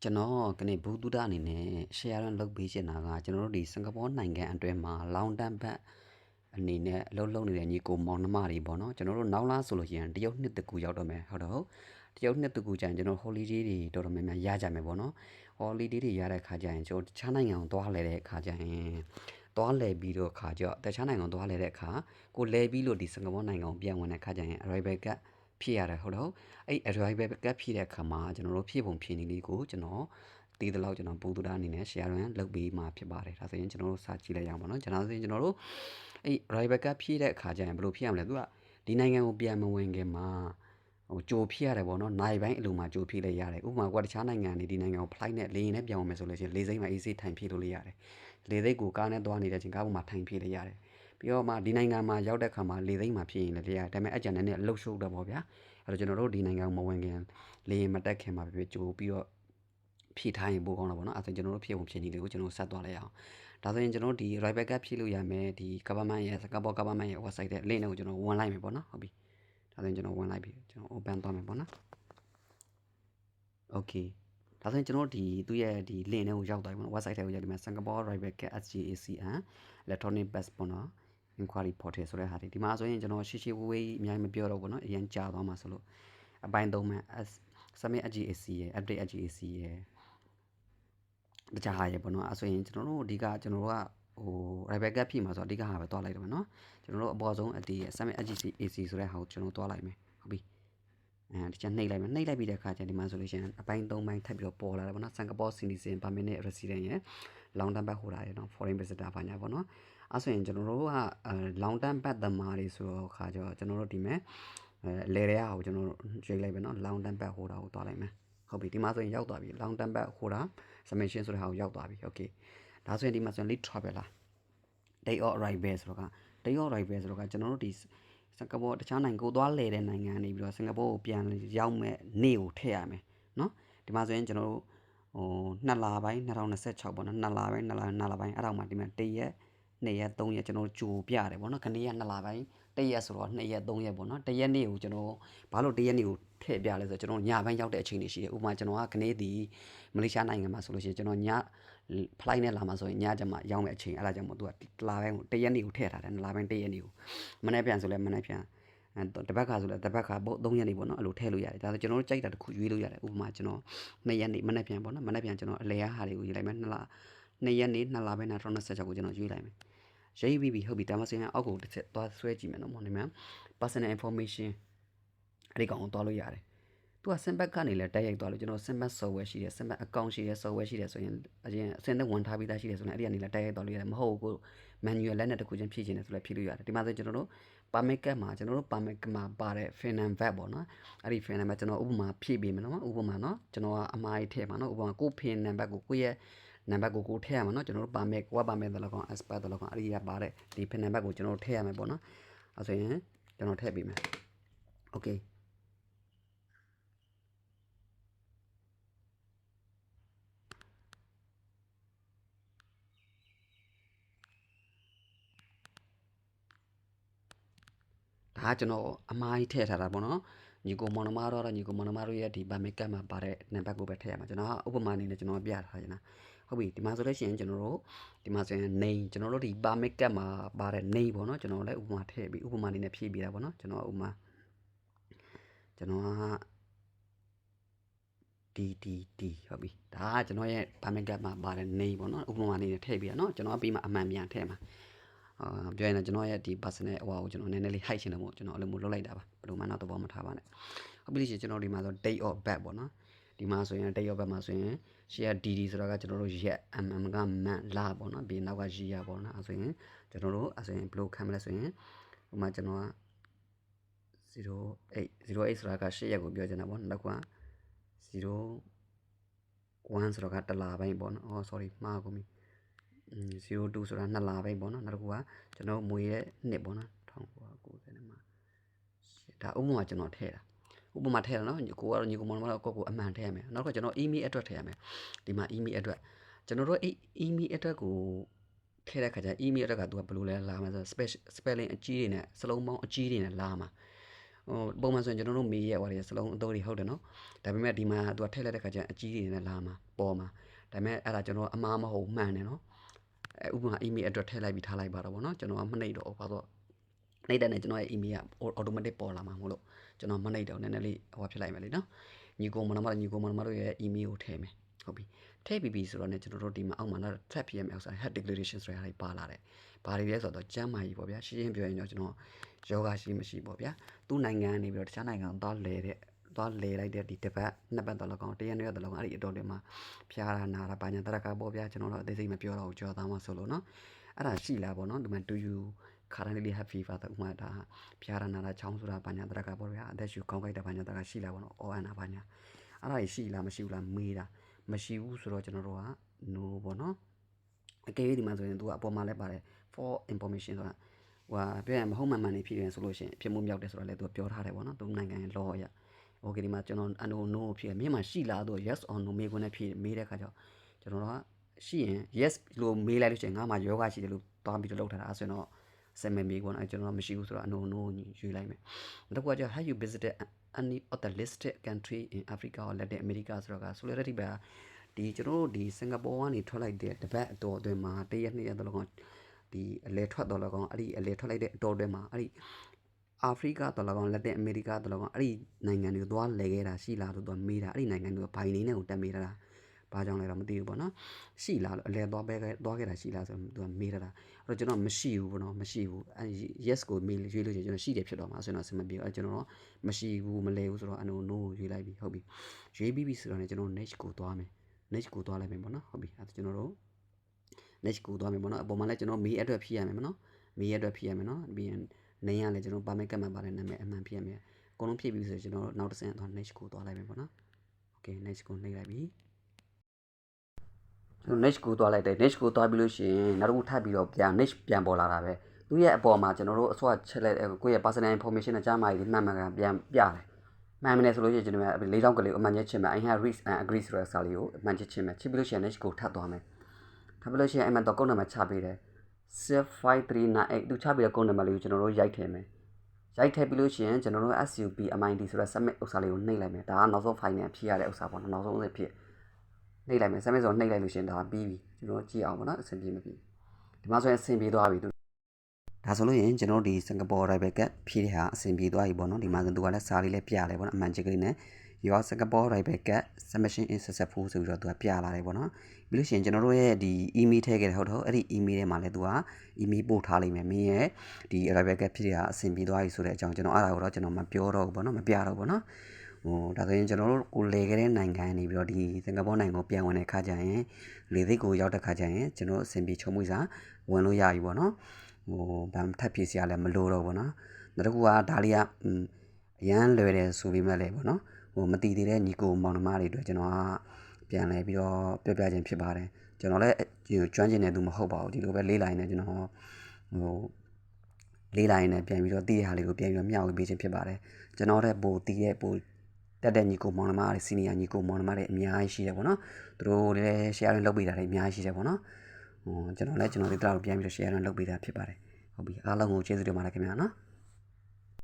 ကျွန်တော်ကနေဘူးတူတာအနေနဲ့ share ရန်လုပ်ပေးချင်တာကကျွန်တော်တို့ဒီစင်ကာပူနိုင်ငံအတွင်းမှာလောင်တန်းဘတ်အနေနဲ့အလုပ်လုပ်နေတဲ့ညီကိုမောင်နှမတွေပေါ့နော်ကျွန်တော်တို့နောက်လာဆိုလို့ရှိရင်တရုတ်နှစ်တကူရောက်တော့မယ်ဟုတ်တော့တရုတ်နှစ်တကူကျရင်ကျွန်တော် holiday တွေတော်တော်များများရကြမယ်ပေါ့နော် holiday တွေရတဲ့ခါကျရင်ကျွန်တော်တခြားနိုင်ငံကိုသွားလဲတဲ့ခါကျရင်သွားလဲပြီးတော့ခါကျတခြားနိုင်ငံသွားလဲတဲ့အခါကိုလဲပြီးလို့ဒီစင်ကာပူနိုင်ငံကိုပြန်ဝင်တဲ့ခါကျရင် arrival ကဖြစ်ရတယ်ဟုတ်တော့အဲ့ arrival ကဖြစ်တဲ့အခါမှာကျွန်တော်တို့ဖြည့်ပုံဖြည့်နည်းလေးကိုကျွန်တော်တည်တဲ့လောက်ကျွန်တော်ဘူးတူတာအနေနဲ့ share ရန်လုပ်ပေးမှာဖြစ်ပါတယ်ဒါဆိုရင်ကျွန်တော်တို့စာကြည့်လိုက်ရအောင်ပါနော်ကျွန်တော်ဆိုရင်ကျွန်တော်တို့အဲ့ arrival ကဖြည့်တဲ့အခါကျရင်ဘယ်လိုဖြည့်ရမလဲသူကဒီနိုင်ငံကိုပြန်မဝင်ခင်မှာကြိုဖြည့်ရတယ်ပေါ့နော်နိုင်ပိုင်းအလိုမှာကြိုဖြည့်လိုက်ရတယ်ဥပမာကတခြားနိုင်ငံနေဒီနိုင်ငံကို flight နဲ့လေယာဉ်နဲ့ပြောင်းမယ်ဆိုလို့ရှိရင်လေစိမ့်မှာ easy ထိုင်ဖြည့်လို့ရရတယ်လေစိမ့်ကိုကားနဲ့သွားနေတဲ့ချိန်ကားပေါ်မှာထိုင်ဖြည့်လိုက်ရတယ်ပြီးတော့မှဒီနိုင်ငံမှာရောက်တဲ့ခါမှာလေသိမ်းမှာဖြစ်ရင်လည်းတရားဒါပေမဲ့အကြံနဲ့လှုပ်ရှုပ်တော့ပေါ့ဗျာအဲ့တော့ကျွန်တော်တို့ဒီနိုင်ငံကိုမဝင်ခင်လေရင်မတက်ခင်မှာပဲကြိုပြီးတော့ဖြည့်ထားရင်ပိုကောင်းတာပေါ့နော်အဲ့ဒါကျွန်တော်တို့ဖြည့်ဖို့ဖြည့်နည်းလေးကိုကျွန်တော်ဆက်သွားလိုက်အောင်ဒါဆိုရင်ကျွန်တော်ဒီ right back ဖြည့်လို့ရမယ်ဒီ government ရဲ့ Singapore government ရဲ့ website တဲ့ link တွေကိုကျွန်တော်ဝင်လိုက်မယ်ပေါ့နော်ဟုတ်ပြီဒါဆိုရင်ကျွန်တော်ဝင်လိုက်ပြီကျွန်တော် open သွားမယ်ပေါ့နော် okay ဒါဆိုရင်ကျွန်တော်ဒီသူ့ရဲ့ဒီ link တွေကိုရောက်သွားပြီပေါ့နော် website ထဲကိုရောက်ဒီမှာ Singapore right back SGACN electronic pass ပေါ့နော် inquiry portal ဆိုတဲ့ဟာဒီမှာဆိုရင်ကျွန်တော်ရှေ့ဝေးအများကြီးမပြောတော့ဘူးเนาะအရင်ကြာသွားမှာဆိုလို့အပိုင်း3မှာ submit SGAC ရဲ့ update SGAC ရဲ့တခြားဟာရဲ့ပေါ့နော်အဲဆိုရင်ကျွန်တော်တို့အဓိကကျွန်တော်တို့ကrival gap ဖြစ်မှာဆိုတော့အဓိကဟာပဲတွားလိုက်တော့မယ်เนาะကျွန်တော်တို့အပေါ်ဆုံးအတီးရဲ့ submit SGAC ဆိုတဲ့ဟာကိုကျွန်တော်တွားလိုက်မယ်ဟုတ်ပြီဒီချက်နှိပ်လိုက်မယ်နှိပ်လိုက်ပြီးတဲ့အခါကျဒီမှာဆိုလို့ရှိရင်အပိုင်း3ပိုင်းထပ်ပြီးတော့ပေါ်လာတယ်ပေါ့နော် Singapore citizen permit နဲ့ resident ရဲ့ long term back ဟိုတာရဲ့เนาะ foreign visitor ဘာညာပေါ့နော်အဲဆိုရင်ကျွန်တော်တို့ကlong term back သမားတွေဆိုတော့ခါကျတော့ကျွန်တော်တို့ဒီမဲ့လေရဲဟာကိုကျွန်တော်တို့ရွေးလိုက်ပဲเนาะ long term back ဟိုတာကိုတွားလိုက်မယ်ဟုတ်ပြီဒီမှာဆိုရင်ရောက်သွားပြီ long term back ဟိုတာ submission ဆိုတဲ့ဟာကိုရောက်သွားပြီ okay ဒါဆိုရင်ဒီမှာဆိုရင် lead traveler day of arrival ဆိုတော့က day of arrival ဆိုတော့ကကျွန်တော်တို့ဒီစင်ကာပူတခြားနိုင်ငံကိုသွားလဲတဲ့နိုင်ငံနေပြီးတော့စင်ကာပူကိုပြန်ရောက်မဲ့နေ့ကိုထည့်ရမယ်เนาะဒီမှာဆိုရင်ကျွန်တော်တို့2လပိုင်း2026ပေါ့နော်2လပိုင်း2လပိုင်းအဲ့တော့မှဒီမှာ1ရက်2ရက်3ရက်ကျွန်တော်ကြိုပြတယ်ပေါ့နော်ခဏရက်2လပိုင်း1ရက်ဆိုတော့2ရက်3ရက်ပေါ့နော်1ရက်နေ့ကိုကျွန်တော်ဘာလို့1ရက်နေ့ကိုထည့်ပြလဲဆိုတော့ကျွန်တော်ညပိုင်းရောက်တဲ့အချိန်တွေရှိတယ်ဥပမာကျွန်တော်ကခဏဒီမလေးရှားနိုင်ငံမှာဆိုလို့ရှိရင်ကျွန်တော်ည flight နဲ့လာမှာဆိုရင်ညကျမှရောက်မဲ့အချိန်အဲ့ဒါကြောင့်မို့သူက1လပိုင်းကို1ရက်နေ့ကိုထည့်ထားတယ်2လပိုင်း1ရက်နေ့ကိုမနေ့ပြန်ဆိုလဲမနေ့ပြန်တပတ်ခါဆိုလဲတပတ်ခါပေါ့3ရက်နေပေါ့နော်အဲ့လိုထည့်လို့ရတယ်ဒါဆိုကျွန်တော်တို့ကြိုက်တာတစ်ခုရွေးလို့ရတယ်ဥပမာကျွန်တော်2ရက်နေမနေ့ပြန်ပေါ့နော်မနေ့ပြန်ကျွန်တော်အလဲရဟာတွေကိုရေးလိုက်မယ်2လ2ရက်နေ2လပိုင်း2026ကိုကျွန်တော်ရွေးလိုက်မယ်ရေးပြီးပြီဟုတ်ပြီဒါမှဆိုရင်အောက်ကိုတစ်ချက်သွားဆွဲကြည့်မယ်နော်မောင်နေမှာ personal information အဲ့ဒီကောင်ကိုသွားလို့ရတယ်သူက Simbat ကနေလည်းတိုက်ရိုက်သွားလို့ကျွန်တော် Simbat software ရှိတယ် Simbat account ရှိတယ် software ရှိတယ်ဆိုရင်အရင်အစင်းသက်ဝင်ထားပြီးသားရှိတယ်ဆိုရင်အဲ့ဒီကနေလည်းတိုက်ရိုက်သွားလို့ရတယ်မဟုတ်ဘူး manual လက်နဲ့တစ်ခုချင်းဖြည့်ချင်တယ်ဆိုလည်းဖြည့်လို့ရတယ်ဒီမှာဆိုကျွန်တော်တို့ permit card မှာကျွန်တော်တို့ permit card မှာပါတဲ့ finance VAT ပေါ့နော်အဲ့ဒီ finance VAT ကျွန်တော်ဥပမာဖြည့်ပေးမယ်နော်ဥပမာနော်ကျွန်တော်ကအမှားကြီးထည့်ပါနော်ဥပမာကို finance VAT ကိုရဲ့နံပါတ်ကိုထည့်ရမှာနော်ကျွန်တော်တို့ permit ကို permit တလောက်ကောင် expert တလောက်ကောင်အဲ့ဒီရပါတဲ့ဒီ finance VAT ကိုကျွန်တော်တို့ထည့်ရမယ်ပေါ့နော်အဲ့ဆိုရင်ကျွန်တော်ထည့်ပေးမယ် okayဒါကကျွန်တော်အမှားကြီးထည့်ထားတာပေါ့နော်ညီကိုမောင်နှမတော့ညီကိုမောင်နှမတို့ရဲ့ဒီ permit card မှာပါတဲ့နံပါတ်ကိုပဲထည့်ရမှာကျွန်တော်ကဥပမာအနေနဲ့ကျွန်တော်ပြထားရတာဟုတ်ပြီဒီမှာဆိုလို့ရှိရင်ကျွန်တော်တို့ဒီမှာဆိုရင် name ကျွန်တော်တို့ဒီ permit card မှာပါတဲ့ name ပေါ့နော်ကျွန်တော်လည်းဥပမာထည့်ပြီးဥပမာအနေနဲ့ဖြည့်ပေးတာပေါ့နော်ကျွန်တော်ဥပမာကျွန်တော်က DDD ဟုတ်ပြီဒါကကျွန်တော်ရဲ့ permit card မှာပါတဲ့ name ပေါ့နော်ဥပမာအနေနဲ့ထည့်ပေးတာနော်ကျွန်တော်ပြီးမှအမှန်ပြန်ထည့်မှာပြောရင်လည်းကျွန်တော်ရဲ့ဒီ personal ဟိုကိုကျွန်တော်နည်းနည်းလေး hide ချင်တယ်မို့ကျွန်တော်အဲ့လိုမျိုးလုပ်လိုက်တာပါဘယ်လိုမှတော့သဘောမထားပါနဲ့ဟုတ်ပြီရှင်ကျွန်တော်ဒီမှာဆို date of birth ပေါ့နော်ဒီမှာဆိုရင် date of birth မှာဆိုရင်ရှေ့က DD ဆိုတာကကျွန်တော်တို့ရက် mm ကမန်လာပေါ့နော်ပြီးနောက်က year ပေါ့နော်အဲ့ဆိုရင်ကျွန်တော်တို့အဲ့ဆိုရင်ဘယ်လိုခံမလဲဆိုရင်ဥပမာကျွန်တော်က08ဆိုတာက8ရက်ကိုပြောချင်တာပေါ့နောက်က01ဆိုတာက1လပိုင်းပေါ့နော် sorry မှားကုန်ပြီ02ဆိုတာ2လပိုင်းပေါ့နော်နောက်တစ်ခုကကျွန်တော်မွေရဲ့နှစ်ပေါ့နော်1990မှာဒါဥပမာကျွန်တော်ထည့်တာဥပမာထည့်တာနော်ကိုကတော့ညီကိုမောင်ကတော့ကိုအမှန်ထည့်ရမယ်နောက်ကကျွန်တော် email address ထည့်ရမယ်ဒီမှာ email address ကျွန်တော်တို့အဲ့ email address ကိုထည့်တဲ့ခါကျ email address ကသူကဘယ်လိုလဲလာမှာဆို spelling အကြီးတွေနဲ့စလုံးပေါင်းအကြီးတွေနဲ့လာမှာ ပုံမှန်ဆိုရင်ကျွန်တော်တို့မေးရပါတယ်စလုံးအတော့တွေဟုတ်တယ်နော်ဒါပေမဲ့ဒီမှာသူကထည့်လိုက်တဲ့ခါကျအကြီးတွေနဲ့လာမှာပေါ်မှာဒါပေမဲ့အဲ့ဒါကျွန်တော်အမားမဟုတ်မှန်တယ်နော်ဥပမာ email အတွက်ထည့်လိုက်ပြီးထားလိုက်ပါတော့ဗောနော်ကျွန်တော်မနှိပ်တော့ဘာလို့နှိပ်တဲ့နဲ့ကျွန်တော်ရဲ့ email က automatic ပေါ်လာမှာမဟုတ်လို့ကျွန်တော်မနှိပ်တော့နည်းနည်းလေးဟိုဖြစ်လိုက်မယ်လေနော်ညီကိုမနမတို့ရဲ့ email ကိုထည့်မယ်ဟုတ်ပြီထည့်ပြီးပြီဆိုတော့ねကျွန်တော်တို့ဒီမှာအောက်မှာနောက် thread PM အောက်ဆိုင် head declaration ဆိုတာတွေပါလာတယ်ဘာတွေလဲဆိုတော့ကျမ်းမာကြီးပေါ့ဗျာရှင်းရှင်းပြောရင်တော့ကျွန်တော်ယောဂရှိမရှိပေါ့ဗျာသူ့နိုင်ငံကနေပြီးတော့တခြားနိုင်ငံကိုသွားလဲလိုက်တဲ့ဒီတစ်ပတ်နှစ်ပတ်တော့လောက်ကောင်တရက်နှစ်ရက်တော့လောက်အဲ့ဒီအတော်တွေမှာဖျားတာနာတာဘာညာတရကပေါ့ဗျာကျွန်တော်တို့အသေးစိတ်မပြောတော့ဘူးကြော်သားမှဆိုလို့နော်အဲ့ဒါရှိလားပေါ့နော်ဒီမှာ do you currently have fever တော့ဥမာဒါဖျားတာနာတာချောင်းဆိုတာဘာညာတရကပေါ့ဗျာအသက်ရှူကောင်းကြိုက်တာဘာညာတရကရှိလားပေါ့နော်အော်အန်တာဘာညာအဲ့ဒါရှိလားမရှိဘူးလားမေးတာမရှိဘူးဆိုတော့ကျွန်တော်တို့က no ပေါ့နော်အကယ်၍ဒီမှာဆိုရင်သူကအပေါ်မှာလည်းပါတယ် for information ဆိုတာဟိုပြောရင်မဟုတ်မှန်မှန်နေဖြစ်ရင်ဆိုလို့ရှိရင်ဖြစ်မှုမြောက်တယ်ဆိုတော့လည်းသူပြောထားတယ်ပေါ့နော်သူနိုင်ငံရဲ့ law အရ okay ဒီမှာကျွန်တော် no ဖြစ်တယ်မြန်မာရှိလားသူ yes or no မေးခွန်းနဲ့ဖြေမေးတဲ့ခါကျတော့ကျွန်တော်ကရှိရင် yes လို့မေးလိုက်လို့ရှိရင်ငါမှယောဂရှိတယ်လို့တွားပြီးတော့လောက်ထားတာအဲ့ဆိုတော့စမမေးခွန်းအဲ့ကျွန်တော်မရှိဘူးဆိုတော့ no ရွေးလိုက်မယ်နောက်တစ်ခုကကျ have you visited any of the listed country in Africa or Latin America ဆိုတော့ကဆိုလိုတဲ့ဒီပါဒီကျွန်တော်တို့ဒီစင်ကာပူကနေထွက်လိုက်တဲ့တပတ်အတော်အတွင်းမှာတရက်နှစ်ရက်တော့လောက်ဒီအလဲထွက်တော့လောက်အဲ့ဒီအလဲထွက်လိုက်တဲ့အတော်အတွင်းမှာအဲ့ဒီအာဖရိကတော့လောက်လက်တင်အမေရိကတော့လောက်အဲ့ဒီနိုင်ငံတွေကိုသွားလဲခဲ့တာရှိလားလို့သူမေးတာအဲ့ဒီနိုင်ငံတွေကဘိုင်နေနဲ့ကိုတက်မေးတာဘာကြောင့်လဲတော့မသိဘူးပေါ့နော်ရှိလားလို့အလဲသွားခဲ့တာရှိလားဆိုသူမေးတာအဲ့တော့ကျွန်တော်မရှိဘူးပေါ့နော်မရှိဘူးအဲ့ yes ကိုမေးရွေးလို့ကျွန်တော်ရှိတယ်ဖြစ်တော့မှာဆိုတော့အဆင်မပြေအဲ့ကျွန်တော်မရှိဘူးမလဲဘူးဆိုတော့no ရွေးလိုက်ပြီဟုတ်ပြီရွေးပြီးပြီဆိုတော့ねကျွန်တော် next ကိုသွားမယ် next ကိုသွားလိုက်မယ်ပေါ့နော်ဟုတ်ပြီအဲ့ကျွန်တော်တို့ next ကိုသွားမယ်ပေါ့နော်အပေါ်မှာလည်းကျွန်တော်မေးအတွက်ဖြည့်ရမယ်ပေါ့နော်မေးအတွက်ဖြည့်ရမယ်နော်ပြီးရင်နေရလဲကျွန်တော်ပါမယ်ကတ်မှတ်ပါတယ်နာမည်အမှန်ဖြည့်ရမယ်အကုန်လုံးဖြည့်ပြီးဆိုကျွန်တော်နောက်တစ်ဆင့်သွား next ကိုသွားလိုက်မယ်ပေါ့နော် okay next ကိုနှိပ်လိုက်ပြီကျွန်တော် next ကိုသွားလိုက်တယ် next ကိုသွားပြီးလို့ရှိရင်နောက်တစ်ခုထပ်ပြီးတော့ပြန် next ပြန်ပေါ်လာတာပဲသူရဲ့အပေါ်မှာကျွန်တော်တို့အစွာချက်လိုက်ကိုယ့်ရဲ့ personal information နဲ့ကြားမှာဒီမှန်မှန်ကန်ပြန်ပြတယ်မှန်မနေဆိုလို့ရှိရင်ကျွန်တော်လေးချောင်းကလေးအမှန်ချက်ချင်မယ် I have reached and agree ဆိုတဲ့စာလေးကိုအမှန်ချက်ချင်မယ်ချစ်ပြီးလို့ရှိရင် next ကိုထပ်သွားမယ်ထပ်ပြီးလို့ရှိရင်အဲ့မှာတော့ကုန်းနံပါတ်ချပေးတယ်5398သူချပြီးတဲ့ကုန်းနံပါတ်လေးကိုကျွန်တော်တို့ရိုက်ထည့်မယ်ရိုက်ထည့်ပြီးလို့ရှိရင်ကျွန်တော်တို့ SUP MID ဆိုတဲ့ submit ဥစ္စာလေးကိုနှိပ်လိုက်မယ်ဒါကနောက်ဆုံး file နဲ့ဖြည့်ရတဲ့ဥစ္စာပေါ့နော်နောက်ဆုံးအဖြစ်နှိပ်လိုက်မယ် submit ဆိုတော့နှိပ်လိုက်လို့ရှိရင်ဒါပြီးပြီကျွန်တော်ကြည့်အောင်ပေါ့နော်အဆင်ပြေမပြေဒီမှာဆိုရင်အဆင်ပြေသွားပြီဒါဆိုလို့ရင်ကျွန်တော်ဒီစင်ကာပူ rival cat ဖြည့်တဲ့ဟာအဆင်ပြေသွားပြီပေါ့နော်ဒီမှာဆိုသူကလည်းစာလေးလည်းပြလဲပေါ့နော်အမှန်ချက်ကလေးနဲ့ your Singapore rival cat submission is successful ဆိုပြီးတော့သူကပြလာတယ်ပေါ့နော်ပြီးလို့ရှိရင်ကျွန်တော်တို့ရဲ့ဒီ email ထည့်ခဲ့တယ်ဟုတ်တော့အဲ့ဒီ email ထဲမှာလည်းသူက email ပို့ထားလိမ့်မယ်မင်းရဲ့ဒီ rival cat ဖြည့်တဲ့ဟာအဆင်ပြေသွားပြီဆိုတဲ့အကြောင်းကျွန်တော်အဲ့ဒါကိုတော့ကျွန်တော်မပြောတော့ဘူးပေါ့နော်မပြတော့ဘူးပေါ့နော်ဒါဆိုရင်ကျွန်တော်တို့ကိုလေခဲ့တဲ့နိုင်ငံနေပြီးတော့ဒီစင်ကာပူနိုင်ငံကိုပြန်ဝင်တဲ့ခါကျရင်လေသိက်ကိုရောက်တဲ့ခါကျရင်ကျွန်တော်အဆင်ပြေချုံမှုစာဝင်လို့ရပြီပေါ့နော်ဘာထပ်ဖြည့်စရာလည်းမလိုတော့ဘူးနော်နောက်တစ်ခုကဒါလေးကအရန်လွယ်တယ်ဆိုပြီးမှလည်းပေါ့နော်မတည်သေးတဲ့ညီကိုမောင်နှမတွေအတွက်ကျွန်တော်ကပြန်လဲပြီးတော့ပြောပြခြင်းဖြစ်ပါတယ်ကျွန်တော်လည်းကျွမ်းကျင်တဲ့သူမဟုတ်ပါဘူးဒီလိုပဲလေးလိုက်နေကျွန်တော်လေးလိုက်နေပြန်ပြီးတော့တည်ရဟာလေးကိုပြန်ပြီးတော့မျှဝေပေးခြင်းဖြစ်ပါတယ်ကျွန်တော်တဲ့ပိုတည်တဲ့ပိုတက်တဲ့ညီကိုမောင်နှမတွေစီနီယာညီကိုမောင်နှမတွေအများကြီးရှိတယ်ပေါ့နော်သူတို့လည်း share လုပ်ပေးတာတွေအများကြီးရှိတယ်ပေါ့နော်ကျွန်တော်လည်းကျွန်တော်တို့ပြန်ပြီးတော့ share လုပ်ပေးတာဖြစ်ပါတယ်ဟုတ်ပြီအားလုံးကိုကျေးဇူးတင်ပါတယ်ခင်ဗျာနော်